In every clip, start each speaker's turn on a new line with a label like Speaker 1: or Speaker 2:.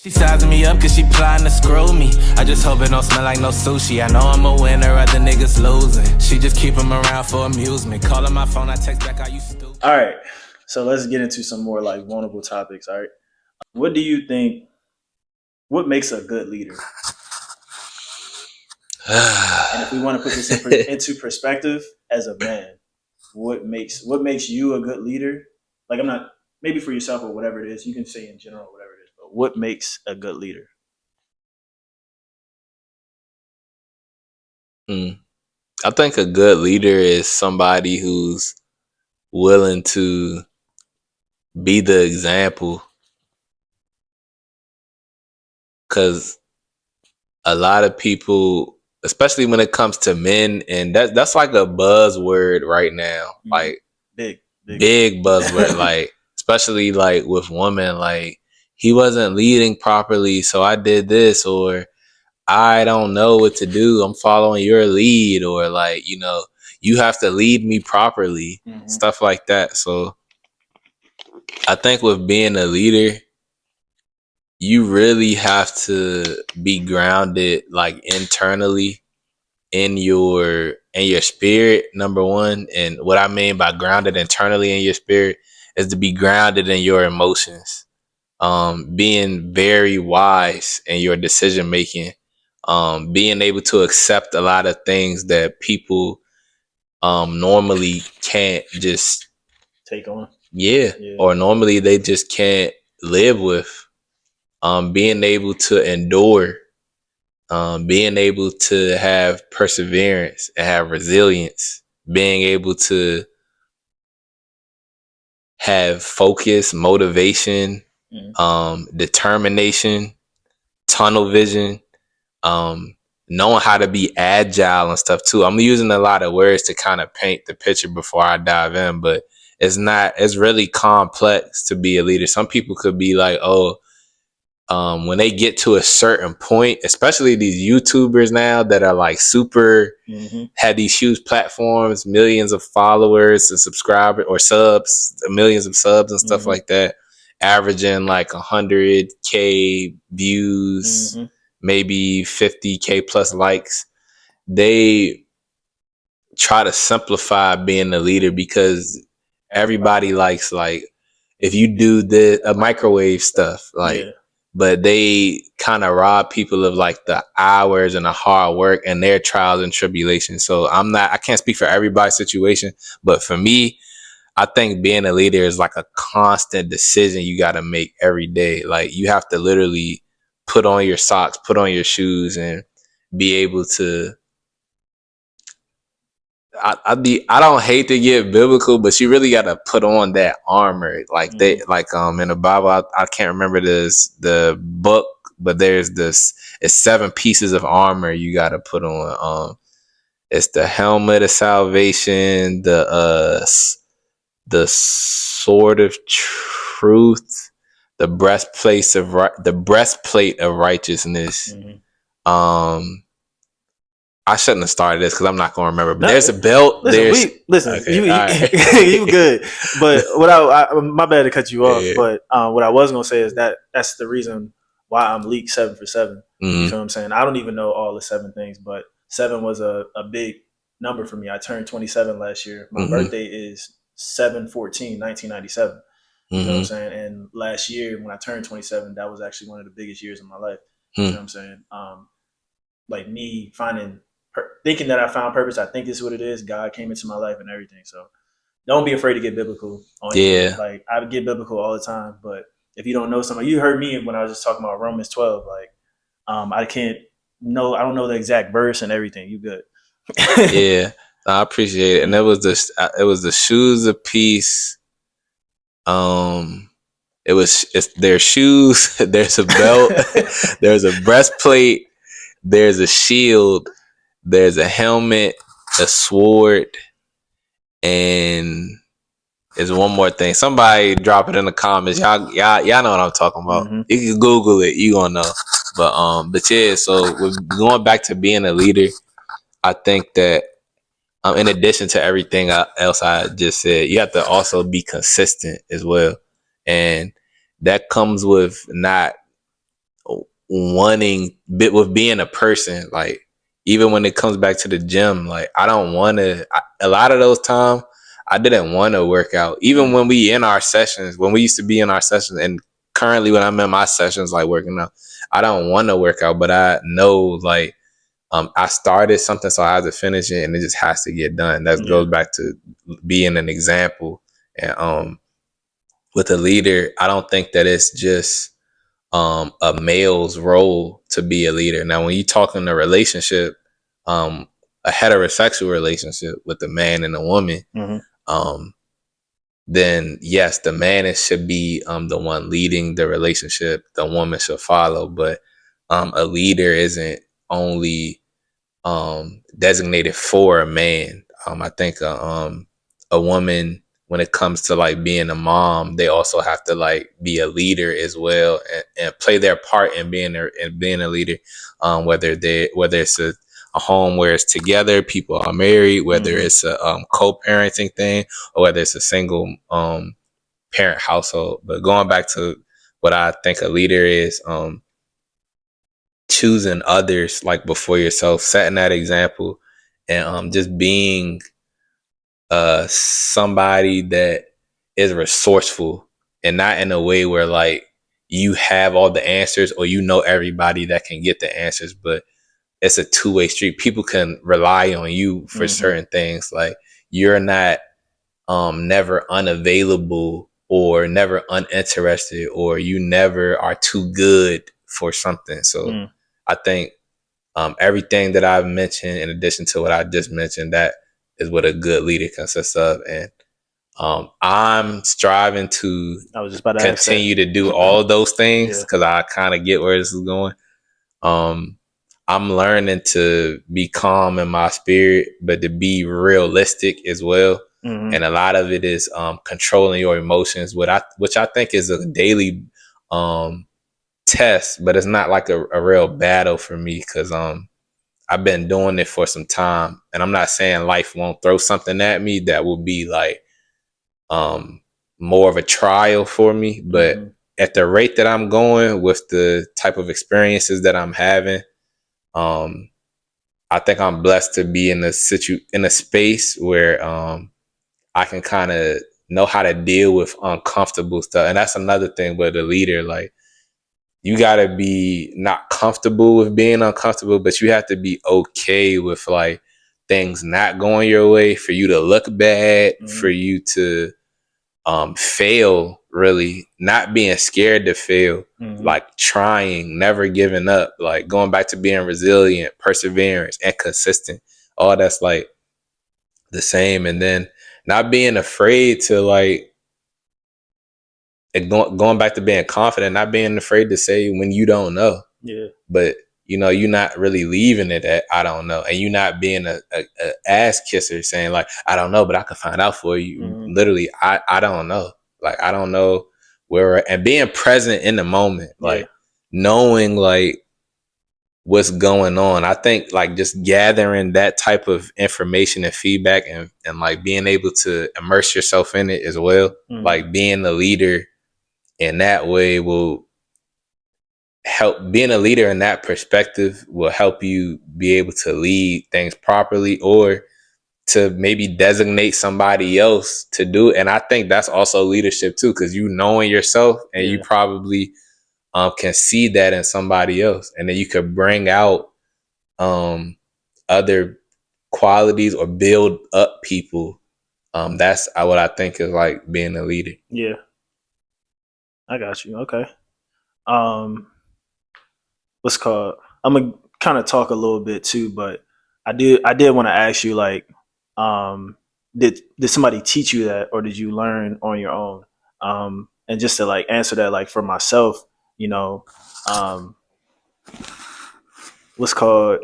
Speaker 1: She sizing me up cause she plotting to screw me. I just hope it don't smell like no sushi. I know I'm a winner, other niggas losing. She just keep them around for amusement. Calling my phone, I text back, are you stupid?
Speaker 2: All right, so let's get into some more like vulnerable topics. All right, what do you think? What makes a good leader? And if we want to put this into perspective as a man, what makes you a good leader? Like I'm not maybe for yourself or whatever it is. You can say in general whatever it is, but what makes a good leader?
Speaker 3: I think a good leader is somebody who's willing to be the example, because a lot of people, especially when it comes to men, and that's like a buzzword right now, like
Speaker 2: big
Speaker 3: big buzzword, like especially like with women, like he wasn't leading properly, so I did this, or I don't know what to do, I'm following your lead, or like, you have to lead me properly, stuff like that. So I think with being a leader, you really have to be grounded like internally in your spirit, number one. And what I mean by grounded internally in your spirit is to be grounded in your emotions, being very wise in your decision making, being able to accept a lot of things that people normally can't just
Speaker 2: take on.
Speaker 3: Yeah. Or normally they just can't live with. Being able to endure, being able to have perseverance and have resilience, being able to have focus, motivation, determination, tunnel vision, knowing how to be agile and stuff too. I'm using a lot of words to kind of paint the picture before I dive in, but it's really complex to be a leader. Some people could be like, when they get to a certain point, especially these YouTubers now that are like super, had these huge platforms, millions of followers and subscribers or subs, millions of subs and stuff like that, averaging like 100K views, maybe 50K plus likes. They try to simplify being a leader because everybody likes, like, if you do the microwave stuff, like, but they kind of rob people of like the hours and the hard work and their trials and tribulations. So I can't speak for everybody's situation, but for me, I think being a leader is like a constant decision you got to make every day. Like you have to literally put on your socks, put on your shoes, and be able to. I don't hate to get biblical, but you really got to put on that armor. Like they like in the Bible, I can't remember the book, but there's this, it's 7 pieces of armor you got to put on. It's the helmet of salvation, the sword of truth, the breastplate of righteousness. I shouldn't have started this because I'm not going to remember. But there's a belt.
Speaker 2: You good. But my bad to cut you off. But what I was going to say is that's the reason why I'm leaked 7 for 7. You feel what I'm saying? I don't even know all the 7 things, but 7 was a big number for me. I turned 27 last year. My birthday is 7/14/1997. You know what I'm saying? And last year when I turned 27, that was actually one of the biggest years of my life. You know what I'm saying? Like me thinking that I found purpose. I think this is what it is. God came into my life and everything. So don't be afraid to get biblical on it. Like I get biblical all the time, but if you don't know something, you heard me when I was just talking about Romans 12. Like I don't know the exact verse and everything. You good?
Speaker 3: Yeah, I appreciate it. And it was the shoes of peace. It's their shoes. There's a belt. There's a breastplate. There's a shield. There's a helmet, a sword, and there's one more thing. Somebody drop it in the comments. Y'all know what I'm talking about. You can Google it. You gonna know. But yeah. So with going back to being a leader, I think that in addition to everything else I just said, you have to also be consistent as well, and that comes with not wanting bit with being a person, like even when it comes back to the gym, like I don't want to. A lot of those times, I didn't want to work out. Even when we in our sessions, when we used to be in our sessions, and currently when I'm in my sessions, like working out, I don't want to work out, but I know like I started something, so I have to finish it, and it just has to get done. That goes back to being an example, and with a leader, I don't think that it's just a male's role to be a leader. Now, when you talk in a relationship, a heterosexual relationship with a man and a woman, then yes, the man should be the one leading the relationship. The woman should follow, but a leader isn't only designated for a man. I think a woman, when it comes to like being a mom, they also have to like be a leader as well, and play their part in being a leader. Whether it's a home where it's together, people are married, whether it's a co-parenting thing, or whether it's a single parent household. But going back to what I think a leader is, choosing others like before yourself, setting that example, and just being somebody that is resourceful, and not in a way where like you have all the answers or you know everybody that can get the answers, but it's a two-way street. People can rely on you for certain things. Like you're not never unavailable or never uninterested, or you never are too good for something. So I think everything that I've mentioned, in addition to what I just mentioned, that is what a good leader consists of. And I'm striving to
Speaker 2: I was just about to
Speaker 3: continue to do all those things, because I kind of get where this is going. I'm learning to be calm in my spirit, but to be realistic as well. And a lot of it is controlling your emotions, which I think is a daily test, but it's not like a real battle for me, because I've been doing it for some time, and I'm not saying life won't throw something at me that will be like more of a trial for me, but at the rate that I'm going with the type of experiences that I'm having, I think I'm blessed to be in a space where I can kind of know how to deal with uncomfortable stuff. And that's another thing with a leader. Like, you gotta be not comfortable with being uncomfortable, but you have to be okay with like things not going your way, for you to look bad, for you to fail, really, not being scared to fail, like trying, never giving up, like going back to being resilient, perseverance, and consistent. All that's like the same. And then not being afraid to like, going back to being confident, not being afraid to say when you don't know. But you're not really leaving it at I don't know, and you're not being a ass kisser saying like I don't know, but I can find out for you. Literally, I don't know. Like I don't know and being present in the moment, like knowing like what's going on. I think like just gathering that type of information and feedback, and like being able to immerse yourself in it as well. Like being a leader in that way will help. Being a leader in that perspective will help you be able to lead things properly, or to maybe designate somebody else to do it. And I think that's also leadership too, because you knowing yourself, and you probably can see that in somebody else, and then you could bring out other qualities or build up people. That's what I think is like being a leader.
Speaker 2: Yeah, I got you. Okay. What's called? I'm gonna kind of talk a little bit too, but I did want to ask you, like, did somebody teach you that, or did you learn on your own? And just to like answer that, like for myself, what's called?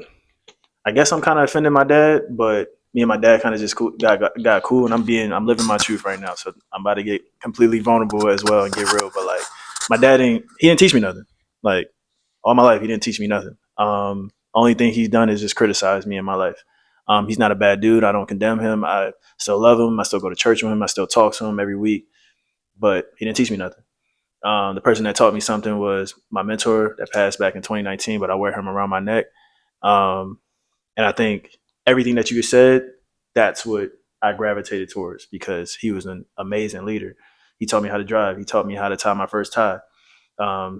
Speaker 2: I guess I'm kind of offending my dad, but me and my dad kind of just got cool, and I'm living my truth right now, so I'm about to get completely vulnerable as well and get real. But like, my dad he didn't teach me nothing. Like, all my life, he didn't teach me nothing. Only thing he's done is just criticize me in my life. He's not a bad dude. I don't condemn him. I still love him. I still go to church with him. I still talk to him every week. But he didn't teach me nothing. The person that taught me something was my mentor that passed back in 2019, but I wear him around my neck. Um, and I think everything that you said, that's what I gravitated towards because he was an amazing leader. He taught me how to drive. He taught me how to tie my first tie.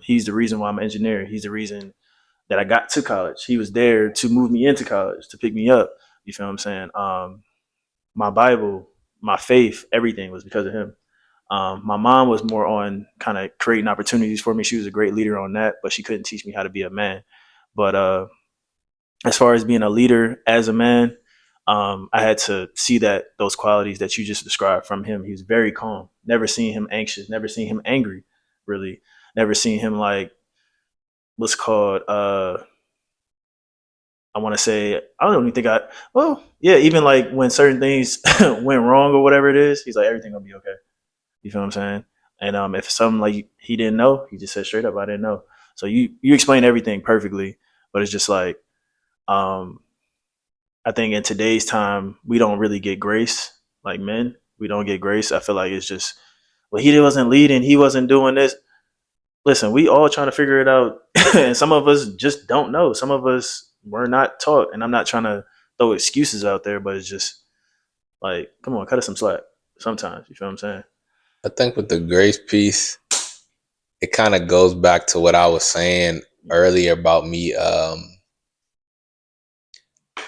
Speaker 2: He's the reason why I'm an engineer. He's the reason that I got to college. He was there to move me into college, to pick me up. You feel what I'm saying? My Bible, my faith, everything was because of him. My mom was more on kind of creating opportunities for me. She was a great leader on that, but she couldn't teach me how to be a man. But as far as being a leader as a man, I had to see that those qualities that you just described from him. He was very calm. Never seen him anxious. Never seen him angry. Really, never seen him like what's called. I want to say I don't even think I. Well, yeah, even like when certain things went wrong or whatever it is, he's like everything gonna be okay. You feel what I'm saying? And if something like he didn't know, he just said straight up, I didn't know. So you explain everything perfectly, but it's just like um, I think in today's time we don't really get grace like men. We don't get grace. I feel like it's just well he wasn't leading, he wasn't doing this. Listen, we all trying to figure it out, and some of us just don't know. Some of us were not taught, and I'm not trying to throw excuses out there, but it's just like, come on, cut us some slack. Sometimes, you feel what I'm saying?
Speaker 3: I think with the grace piece, it kind of goes back to what I was saying earlier about me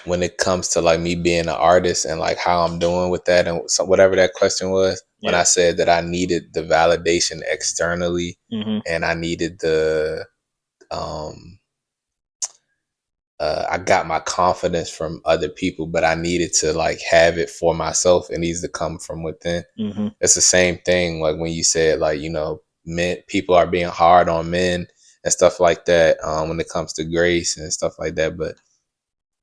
Speaker 3: when it comes to like me being an artist and like how I'm doing with that and so whatever that question was when
Speaker 2: Yeah.
Speaker 3: I said that I needed the validation externally
Speaker 2: Mm-hmm.
Speaker 3: and I needed the um I got my confidence from other people, but I needed to like have it for myself. It needs to come from within.
Speaker 2: Mm-hmm.
Speaker 3: It's the same thing like when you said like, you know, men people are being hard on men and stuff like that when it comes to grace and stuff like that. But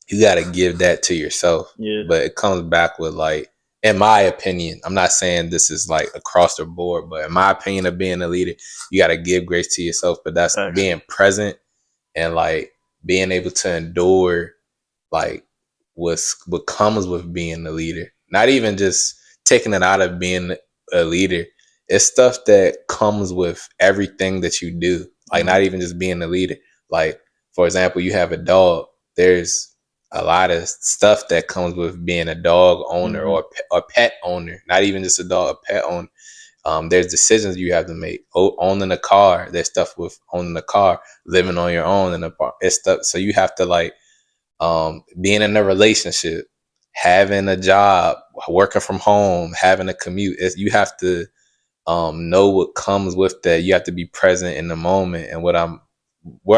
Speaker 3: you got to give that to yourself.
Speaker 2: Yeah.
Speaker 3: But it comes back with like, in my opinion, I'm not saying this is like across the board, but in my opinion of being a leader, you got to give grace to yourself. But that's
Speaker 2: Facts.
Speaker 3: being present and like being able to endure like what comes with being a leader. Not even just taking it out of being a leader. It's stuff that comes with everything that you do. Like
Speaker 2: Mm-hmm.
Speaker 3: not even just being a leader. Like for example, you have a dog. There's a lot of stuff that comes with being a dog owner
Speaker 2: Mm-hmm.
Speaker 3: or a pet owner. Not even just a dog, a pet owner. There's decisions you have to make. Owning a car, there's stuff with owning a car, living on your own in a bar. It's stuff. So you have to like being in a relationship, having a job, working from home, having a commute. You have to know what comes with that. You have to be present in the moment. And where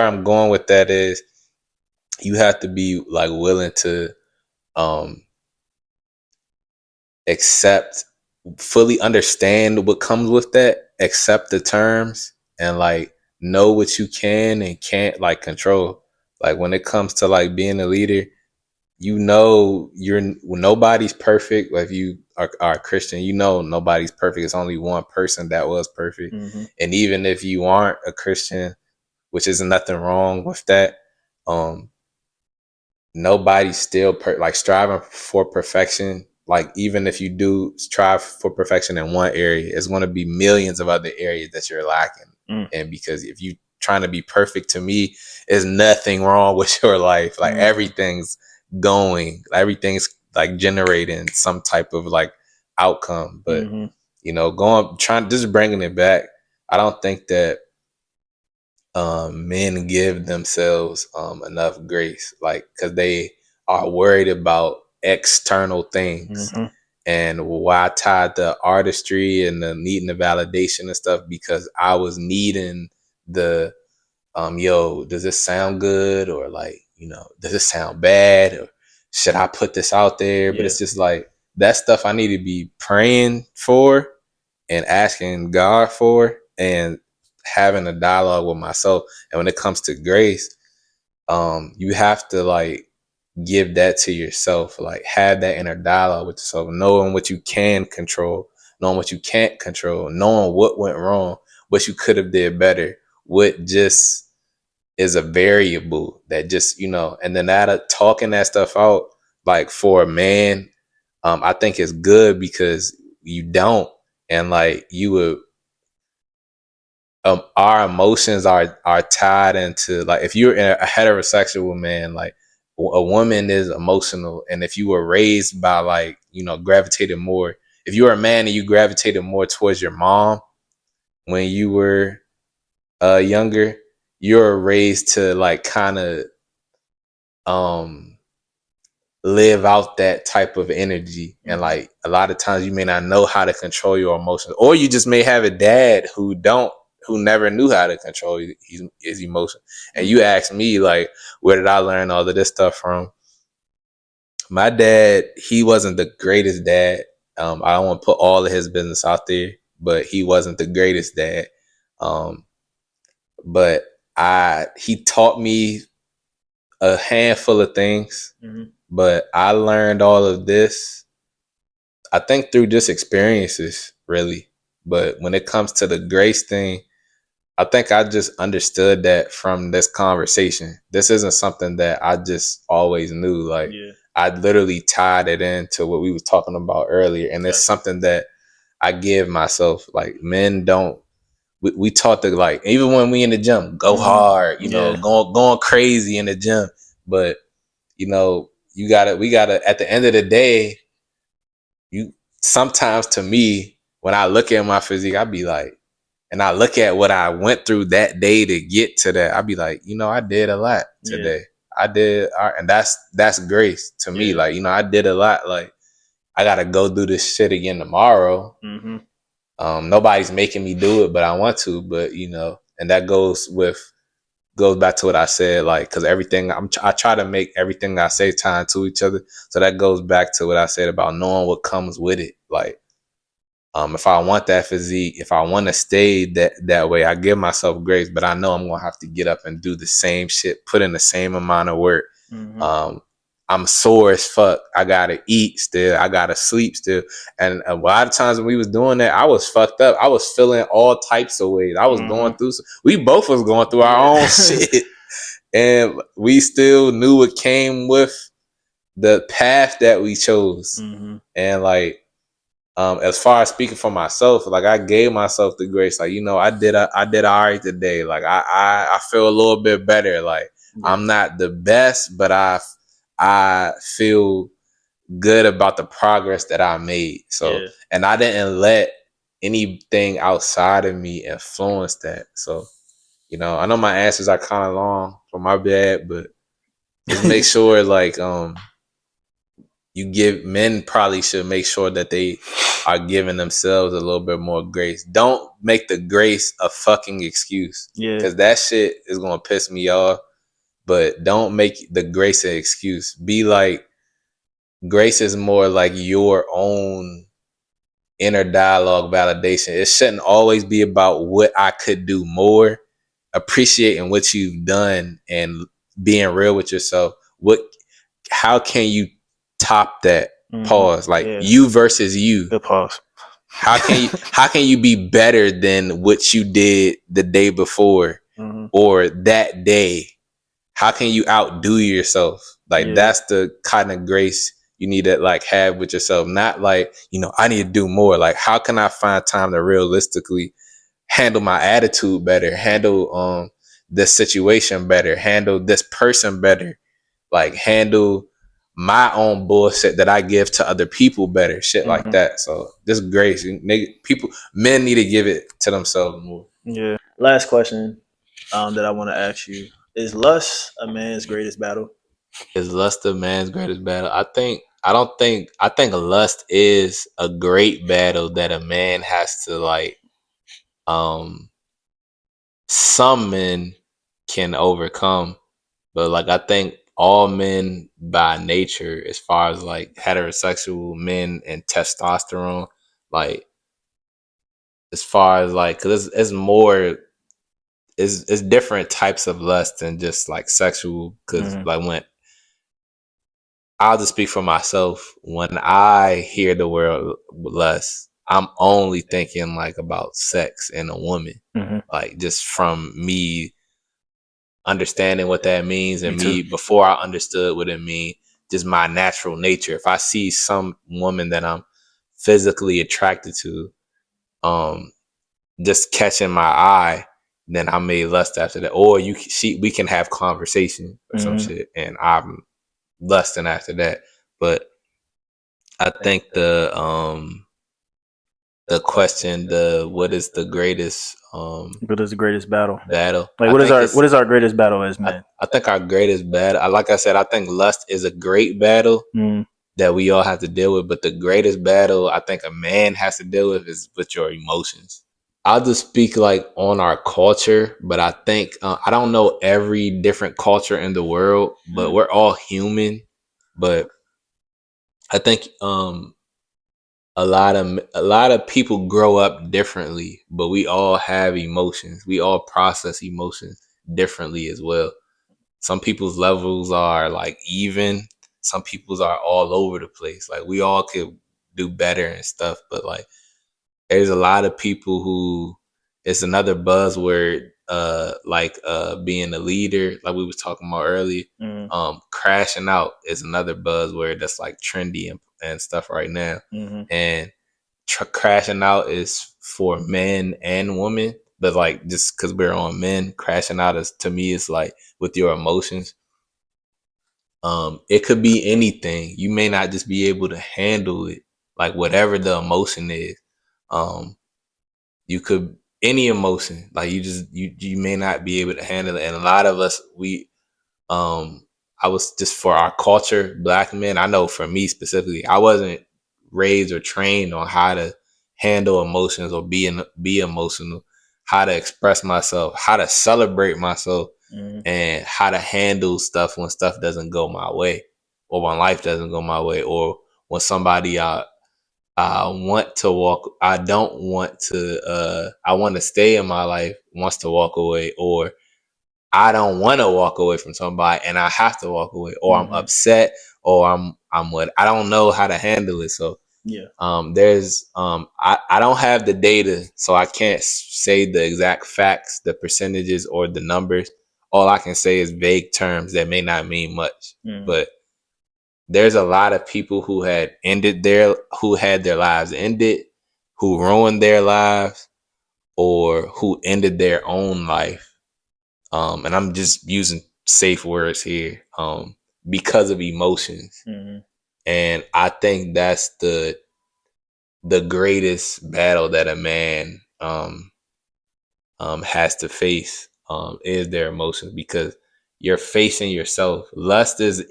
Speaker 3: I'm going with that is you have to be like willing to um, accept, fully understand what comes with that, accept the terms, and like know what you can and can't like control. Like when it comes to like being a leader, you know nobody's perfect. If you are a Christian, you know nobody's perfect. It's only one person that was perfect.
Speaker 2: Mm-hmm.
Speaker 3: And even if you aren't a Christian, which is nothing wrong with that, um, nobody's still like striving for perfection. Like even if you do strive for perfection in one area, it's going to be millions of other areas that you're lacking.
Speaker 2: Mm.
Speaker 3: And because if you trying to be perfect, to me, there's nothing wrong with your life. Like everything's like generating some type of like outcome. But
Speaker 2: Mm-hmm.
Speaker 3: you know, just bringing it back. I don't think that men give themselves enough grace, like because they are worried about external things.
Speaker 2: Mm-hmm.
Speaker 3: And why I tied the artistry and the needing the validation and stuff, because I was needing the yo, does this sound good, or like, you know, does this sound bad, or should I put this out there? But
Speaker 2: Yeah.
Speaker 3: it's just like that stuff I need to be praying for and asking God for and having a dialogue with myself. And when it comes to grace, you have to like give that to yourself, like have that inner dialogue with yourself, knowing what you can control, knowing what you can't control, knowing what went wrong, what you could have did better, what just is a variable that just, you know, and then that talking that stuff out, like for a man, I think it's good because you don't, and like you would our emotions are tied into, like, if you're a heterosexual man, like a woman is emotional, and if you were raised by, like, gravitated more, if you were a man and you gravitated more towards your mom when you were younger, you're raised to, like, kind of live out that type of energy. And like a lot of times you may not know how to control your emotions, or you just may have a dad who never knew how to control his emotion. And you ask me, like, where did I learn all of this stuff from? My dad, he wasn't the greatest dad. I don't want to put all of his business out there, but he wasn't the greatest dad. But he taught me a handful of things, but I learned all of this, I think, through just experiences, really. But when it comes to the grace thing, I think I just understood that from this conversation. This isn't something that I just always knew. Like, I literally tied it into what we was talking about earlier. And it's something that I give myself. Like, men don't, we taught to, like, even when we in the gym, go hard, going crazy in the gym. But, we gotta, at the end of the day, sometimes, to me, when I look at my physique, I be like, and I look at what I went through that day to get to that, I be like, I did a lot today. I did, and that's grace to me. Like, I did a lot. Like, I gotta go do this shit again tomorrow. Nobody's making me do it, but I want to. But and that goes back to what I said, like, because everything I try to make everything I say tie to each other. So that goes back to what I said about knowing what comes with it. Like, if I want that physique, if I want to stay that way, I give myself grace, but I know I'm gonna have to get up and do the same shit, put in the same amount of work. I'm sore as fuck. I gotta eat still. I gotta sleep still. And a lot of times when we was doing that, I was fucked up. I was feeling all types of ways. I was going through. We both was going through our own shit, and we still knew what came with the path that we chose. And like, as far as speaking for myself, like, I gave myself the grace. Like, I did all right today. Like, I feel a little bit better. Like, I'm not the best, but I feel good about the progress that I made. So, and I didn't let anything outside of me influence that. So, I know my answers are kind of long, for my bad, but just make sure, like, men probably should make sure that they are giving themselves a little bit more grace. Don't make the grace a fucking excuse. Because that shit is going to piss me off. But don't make the grace an excuse. Be like, grace is more like your own inner dialogue validation. It shouldn't always be about what I could do more. Appreciating what you've done and being real with yourself. How can you top that? Pause. Like, you versus you.
Speaker 2: Good pause.
Speaker 3: How can you be better than what you did the day before or that day? How can you outdo yourself? Like, that's the kind of grace you need to, like, have with yourself. Not like, I need to do more. Like, how can I find time to realistically handle my attitude better, handle this situation better, handle this person better, like, handle my own bullshit that I give to other people better, shit like that. So this grace, men need to give it to themselves more.
Speaker 2: Last question that I want to ask you: is lust a man's greatest battle?
Speaker 3: Is lust a man's greatest battle? I think lust is a great battle that a man has to, like, some men can overcome. But, like, I think all men by nature, as far as, like, heterosexual men and testosterone, like, as far as, like, because it's more, it's different types of lust than just, like, sexual. Because like, when I'll just speak for myself, when I hear the word lust, I'm only thinking, like, about sex and a woman. Like, just from me understanding what that means, and me before I understood what it means, just my natural nature. If I see some woman that I'm physically attracted to, just catching my eye, then I may lust after that. Or we can have conversation or some shit, and I'm lusting after that. But I think the question, what is the greatest
Speaker 2: what is the greatest battle?
Speaker 3: Battle.
Speaker 2: Like what is our greatest battle as men?
Speaker 3: I think our greatest battle, like I said, I think lust is a great battle that we all have to deal with. But the greatest battle I think a man has to deal with is with your emotions. I'll just speak like on our culture, but I think I don't know every different culture in the world, but we're all human. But I think a lot of people grow up differently, but we all have emotions. We all process emotions differently as well. Some people's levels are like even, some people's are all over the place. Like we all could do better and stuff, but like there's a lot of people who, it's another buzzword, being a leader, like we was talking about earlier. Crashing out is another buzzword that's like trendy and stuff right now. And crashing out is for men and women, but like just because we're on men, crashing out is, to me, is like with your emotions. It could be anything. You may not just be able to handle it, like whatever the emotion is. You could, any emotion, like you may not be able to handle it. And a lot of us, I was just, for our culture, black men, I know for me specifically, I wasn't raised or trained on how to handle emotions or be emotional, how to express myself, how to celebrate myself, and how to handle stuff when stuff doesn't go my way, or when life doesn't go my way, or when somebody I want to walk, I don't want to, I want to stay in my life, wants to walk away, or I don't want to walk away from somebody and I have to walk away, or I'm upset, or I'm what, I don't know how to handle it. So I don't have the data, so I can't say the exact facts, the percentages, or the numbers. All I can say is vague terms that may not mean much, but there's a lot of people who had their lives ended, who ruined their lives, or who ended their own life. And I'm just using safe words here, because of emotions. And I think that's the greatest battle that a man has to face, is their emotions, because you're facing yourself. Lust is a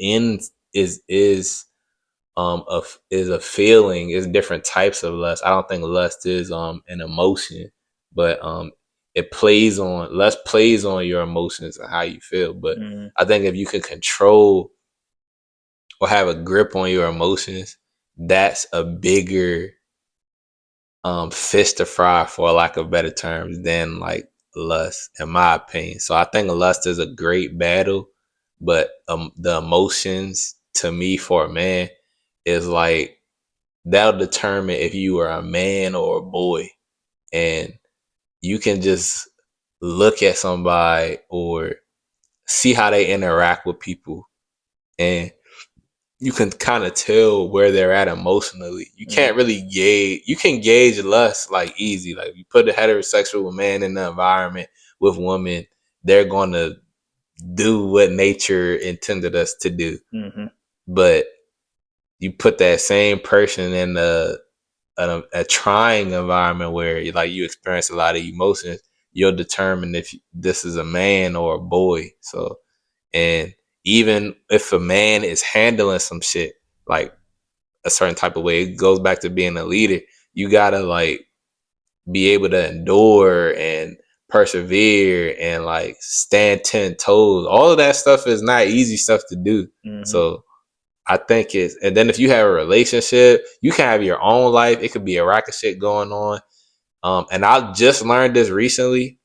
Speaker 3: feeling. Is different types of lust. I don't think lust is an emotion, but lust plays on your emotions and how you feel. But I think if you can control or have a grip on your emotions, that's a bigger fish to fry, for lack of better terms, than like lust, in my opinion. So I think lust is a great battle, but the emotions, to me, for a man, is like, that'll determine if you are a man or a boy. And you can just look at somebody or see how they interact with people, and you can kind of tell where they're at emotionally. You can't really gauge. You can gauge lust like easy. Like, you put a heterosexual man in the environment with women, they're going to do what nature intended us to do. But you put that same person in a trying environment where you experience a lot of emotions, you'll determine if this is a man or a boy. So, and even if a man is handling some shit like a certain type of way, it goes back to being a leader. You gotta be able to endure and persevere and stand 10 toes. All of that stuff is not easy stuff to do. So I think and then if you have a relationship, you can have your own life. It could be a rack of shit going on. And I just learned this recently.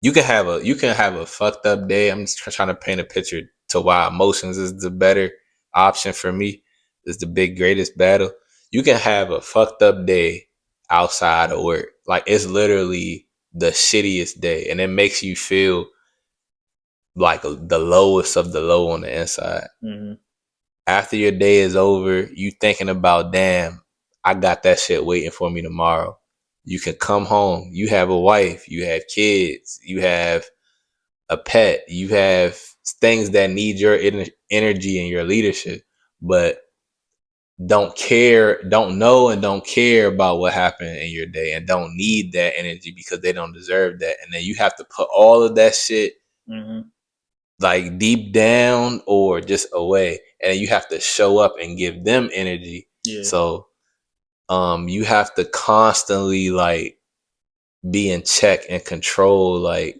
Speaker 3: You can have a fucked up day. I'm just trying to paint a picture to why emotions is the better option for me. Is the greatest battle. You can have a fucked up day outside of work. Like, it's literally the shittiest day, and it makes you feel like the lowest of the low on the inside. After your day is over, you thinking about, damn, I got that shit waiting for me tomorrow. You can come home. You have a wife. You have kids. You have a pet. You have things that need your energy and your leadership, but don't know and don't care about what happened in your day and don't need that energy because they don't deserve that. And then you have to put all of that shit like deep down or just away. And you have to show up and give them energy.
Speaker 2: Yeah.
Speaker 3: So you have to constantly like be in check and control like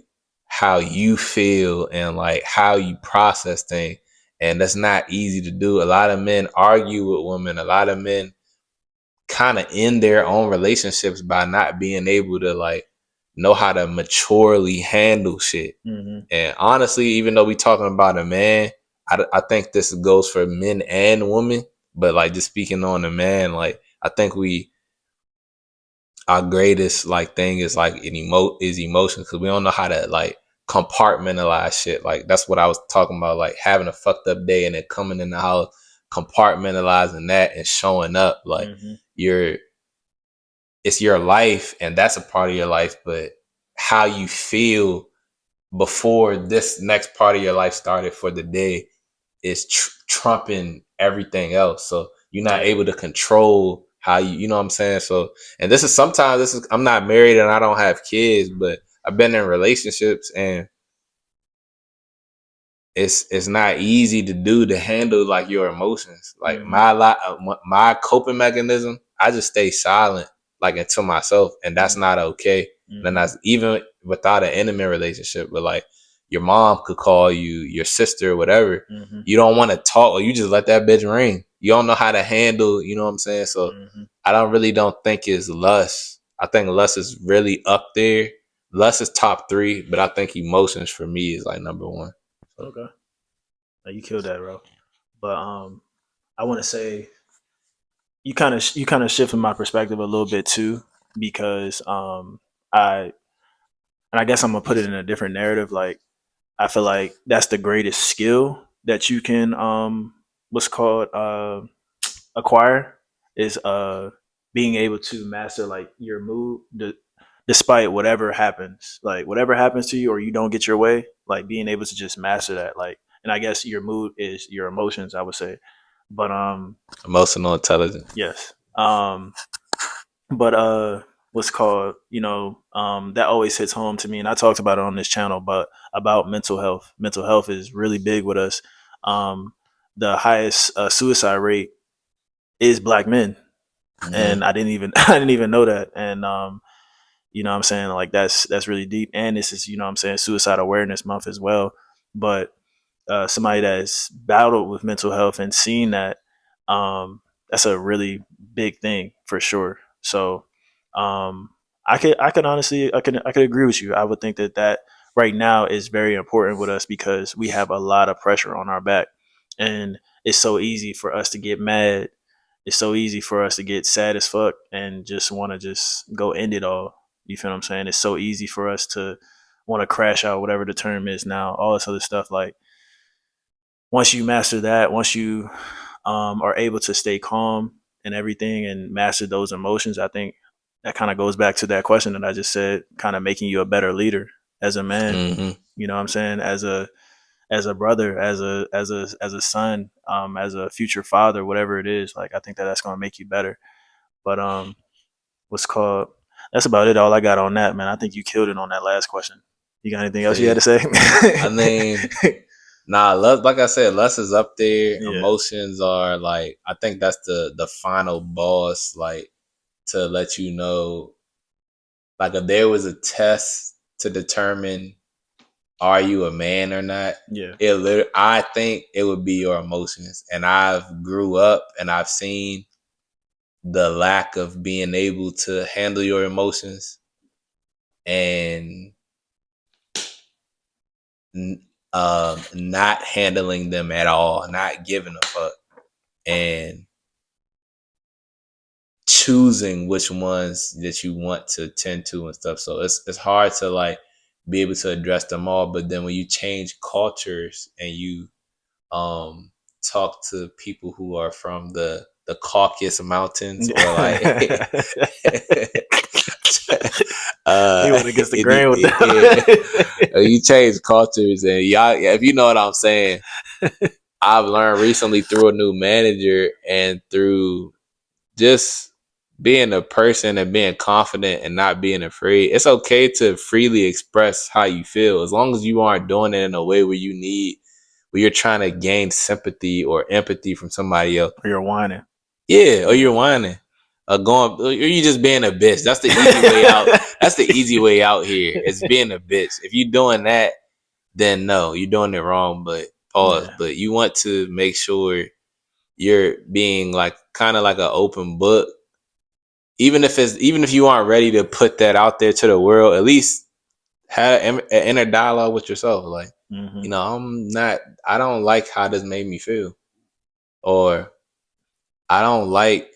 Speaker 3: how you feel and like how you process things. And that's not easy to do. A lot of men argue with women. A lot of men kind of end their own relationships by not being able to like know how to maturely handle shit. And honestly, even though we talking about a man, I think this goes for men and women. But like just speaking on the man, like I think our greatest like thing is like emotion because we don't know how to like compartmentalize shit. Like that's what I was talking about, like having a fucked up day and then coming in the house, compartmentalizing that and showing up like it's your life and that's a part of your life, but how you feel before this next part of your life started for the day is trumping everything else. So you're not able to control how you know what I'm saying? So, and I'm not married and I don't have kids, but I've been in relationships and it's not easy to do to handle like your emotions. Like my coping mechanism, I just stay silent like into myself, and that's not okay. Then that's even without an intimate relationship, but like your mom could call you, your sister, whatever. You don't want to talk, or you just let that bitch ring. You don't know how to handle, you know what I'm saying? So I don't think it's lust. I think lust is really up there. Lust is top 3, but I think emotions for me is like number 1.
Speaker 2: Okay. Now you killed that, bro. But I want to say you kind of shifted my perspective a little bit too, because I guess I'm gonna put it in a different narrative. Like I feel like that's the greatest skill that you can what's called acquire is being able to master like your mood despite whatever happens. Like whatever happens to you or you don't get your way, like being able to just master that. Like, and I guess your mood is your emotions, I would say. But
Speaker 3: emotional intelligence.
Speaker 2: yes. But what's called, that always hits home to me, and I talked about it on this channel, but about mental health. Mental health is really big with us. The highest suicide rate is black men, and I didn't even know that. And you know what I'm saying, like that's really deep. And this is, you know what I'm saying, Suicide Awareness Month as well. But somebody that's battled with mental health and seen that, that's a really big thing for sure. So I could honestly I could agree with you. I would think that right now is very important with us because we have a lot of pressure on our back, and it's so easy for us to get mad. It's so easy for us to get sad as fuck and just want to just go end it all. You feel what I'm saying? It's so easy for us to want to crash out, whatever the term is now, all this other stuff. Like once you master that, once you are able to stay calm and everything and master those emotions, I think that kind of goes back to that question that I just said, kind of making you a better leader as a man. You know what I'm saying? As a brother, as a son, as a future father, whatever it is. Like I think that's going to make you better. But what's called? That's about it. All I got on that, man. I think you killed it on that last question. You got anything else you had to say?
Speaker 3: I mean, nah, like I said, lust is up there.
Speaker 2: Yeah.
Speaker 3: Emotions are like, I think that's the final boss, like to let you know, like if there was a test to determine are you a man or not, I think it would be your emotions. And I've grew up and I've seen the lack of being able to handle your emotions and not handling them at all, not giving a fuck, and choosing which ones that you want to tend to and stuff. So it's hard to like be able to address them all. But then when you change cultures and you talk to people who are from the Caucasus Mountains or like
Speaker 2: He went against the grain with that.
Speaker 3: You change cultures, and y'all, if you know what I'm saying. I've learned recently through a new manager and through just being a person and being confident and not being afraid. It's okay to freely express how you feel as long as you aren't doing it in a way where you're trying to gain sympathy or empathy from somebody else.
Speaker 2: Or you're whining.
Speaker 3: Yeah, or you're whining. Or you just being a bitch. That's the easy way out. That's the easy way out here. It's being a bitch. If you're doing that, then no, you're doing it wrong. But pause. Yeah. But you want to make sure you're being like kind of like an open book. Even if you aren't ready to put that out there to the world, at least have an inner dialogue with yourself. Like, you know, I don't like how this made me feel, or I don't like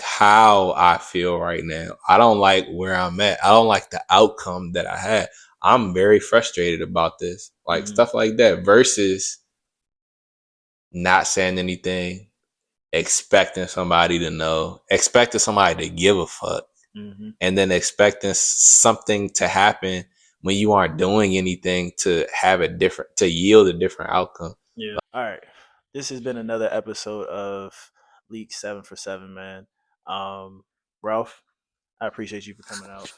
Speaker 3: how I feel right now. I don't like where I'm at. I don't like the outcome that I had. I'm very frustrated about this. Like stuff like that versus not saying anything, expecting somebody to know, expecting somebody to give a fuck, and then expecting something to happen when you aren't doing anything to yield a different outcome.
Speaker 2: Yeah. All right. This has been another episode of Leak 7 for 7, man. Ralph, I appreciate you for coming out.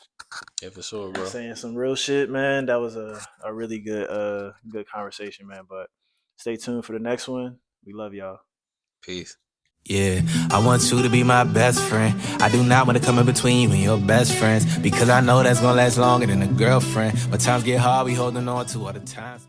Speaker 3: Yeah, for sure, bro.
Speaker 2: Saying some real shit, man. That was a really good conversation, man. But stay tuned for the next one. We love y'all.
Speaker 3: Peace.
Speaker 1: Yeah, I want you to be my best friend. I do not want to come in between you and your best friends, because I know that's gonna last longer than a girlfriend. When times get hard, we holding on to all the times.